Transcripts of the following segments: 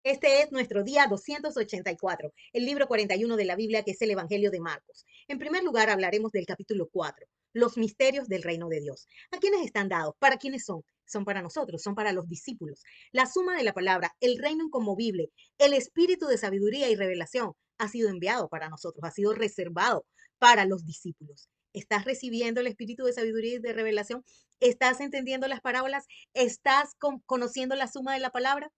Este es nuestro día 284, el libro 41 de la Biblia, que es el Evangelio de Marcos. En primer lugar, hablaremos del capítulo 4, los misterios del reino de Dios. ¿A quiénes están dados? ¿Para quiénes son? Son para nosotros, son para los discípulos. La suma de la palabra, el reino inconmovible, el espíritu de sabiduría y revelación ha sido enviado para nosotros, ha sido reservado para los discípulos. ¿Estás recibiendo el espíritu de sabiduría y de revelación? ¿Estás entendiendo las parábolas? ¿Estás conociendo la suma de la palabra?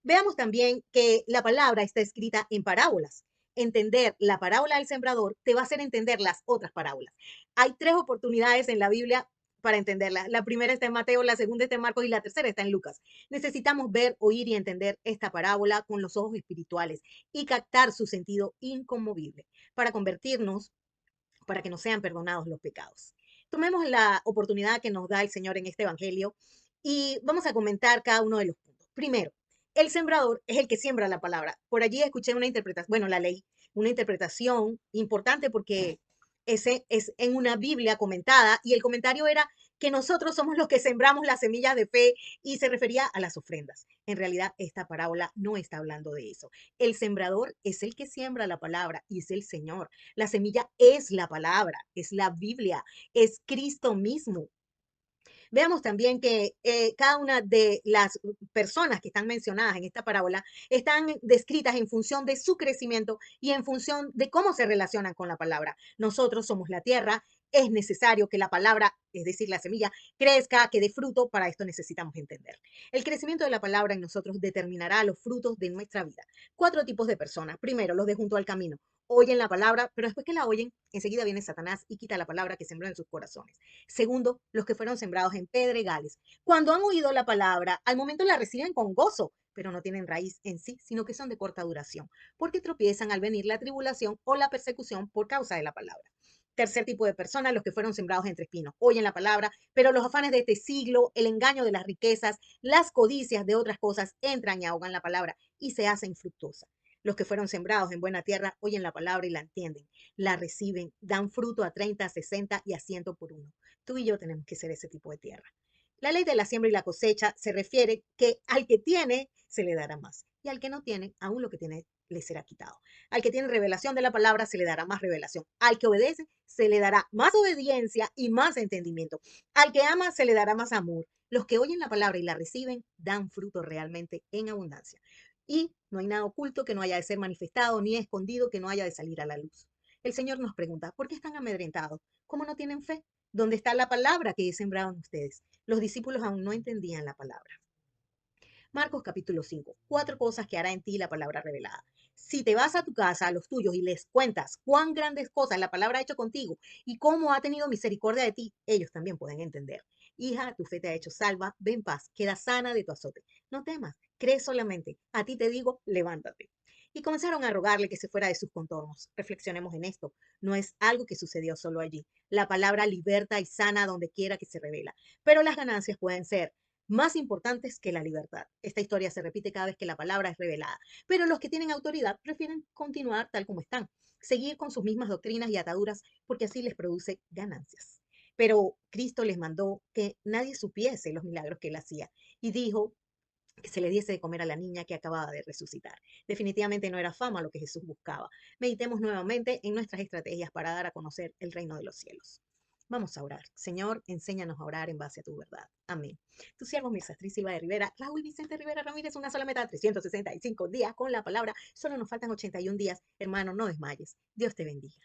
Veamos también que la palabra está escrita en parábolas. Entender la parábola del sembrador te va a hacer entender las otras parábolas. Hay tres oportunidades en la Biblia para entenderla. La primera está en Mateo, la segunda está en Marcos y la tercera está en Lucas. Necesitamos ver, oír y entender esta parábola con los ojos espirituales y captar su sentido inconmovible para convertirnos, para que nos sean perdonados los pecados. Tomemos la oportunidad que nos da el Señor en este Evangelio y vamos a comentar cada uno de los puntos. Primero, el sembrador es el que siembra la palabra. Por allí escuché una interpretación, bueno, la leí, una interpretación importante porque ese es en una Biblia comentada y el comentario era que nosotros somos los que sembramos las semillas de fe y se refería a las ofrendas. En realidad, esta parábola no está hablando de eso. El sembrador es el que siembra la palabra y es el Señor. La semilla es la palabra, es la Biblia, es Cristo mismo. Veamos también que cada una de las personas que están mencionadas en esta parábola están descritas en función de su crecimiento y en función de cómo se relacionan con la palabra. Nosotros somos la tierra, es necesario que la palabra, es decir, la semilla, crezca, que dé fruto. Para esto necesitamos entender. El crecimiento de la palabra en nosotros determinará los frutos de nuestra vida. Cuatro tipos de personas. Primero, los de junto al camino. Oyen la palabra, pero después que la oyen, enseguida viene Satanás y quita la palabra que sembró en sus corazones. Segundo, los que fueron sembrados en pedregales. Cuando han oído la palabra, al momento la reciben con gozo, pero no tienen raíz en sí, sino que son de corta duración, porque tropiezan al venir la tribulación o la persecución por causa de la palabra. Tercer tipo de personas, los que fueron sembrados entre espinos. Oyen la palabra, pero los afanes de este siglo, el engaño de las riquezas, las codicias de otras cosas entran y ahogan la palabra y se hacen infructuosa. Los que fueron sembrados en buena tierra oyen la palabra y la entienden, la reciben, dan fruto a 30, 60 y a 100 por uno. Tú y yo tenemos que ser ese tipo de tierra. La ley de la siembra y la cosecha se refiere que al que tiene se le dará más y al que no tiene, aún lo que tiene le será quitado. Al que tiene revelación de la palabra se le dará más revelación. Al que obedece se le dará más obediencia y más entendimiento. Al que ama se le dará más amor. Los que oyen la palabra y la reciben dan fruto realmente en abundancia. Y no hay nada oculto que no haya de ser manifestado, ni escondido que no haya de salir a la luz. El Señor nos pregunta, ¿por qué están amedrentados? ¿Cómo no tienen fe? ¿Dónde está la palabra que he sembrado en ustedes? Los discípulos aún no entendían la palabra. Marcos capítulo 5. Cuatro cosas que hará en ti la palabra revelada. Si te vas a tu casa, a los tuyos, y les cuentas cuán grandes cosas la palabra ha hecho contigo y cómo ha tenido misericordia de ti, ellos también pueden entender. Hija, tu fe te ha hecho salva, ven paz, queda sana de tu azote. No temas, cree solamente. A ti te digo, levántate. Y comenzaron a rogarle que se fuera de sus contornos. Reflexionemos en esto. No es algo que sucedió solo allí. La palabra liberta y sana donde quiera que se revela. Pero las ganancias pueden ser más importantes que la libertad. Esta historia se repite cada vez que la palabra es revelada, pero los que tienen autoridad prefieren continuar tal como están, seguir con sus mismas doctrinas y ataduras porque así les produce ganancias. Pero Cristo les mandó que nadie supiese los milagros que él hacía y dijo que se le diese de comer a la niña que acababa de resucitar. Definitivamente no era fama lo que Jesús buscaba. Meditemos nuevamente en nuestras estrategias para dar a conocer el reino de los cielos. Vamos a orar. Señor, enséñanos a orar en base a tu verdad. Amén. Tu siervo Mirsatriz Silva de Rivera, Raúl Vicente Rivera Ramírez, una sola meta, 365 días con la palabra. Solo nos faltan 81 días. Hermano, no desmayes. Dios te bendiga.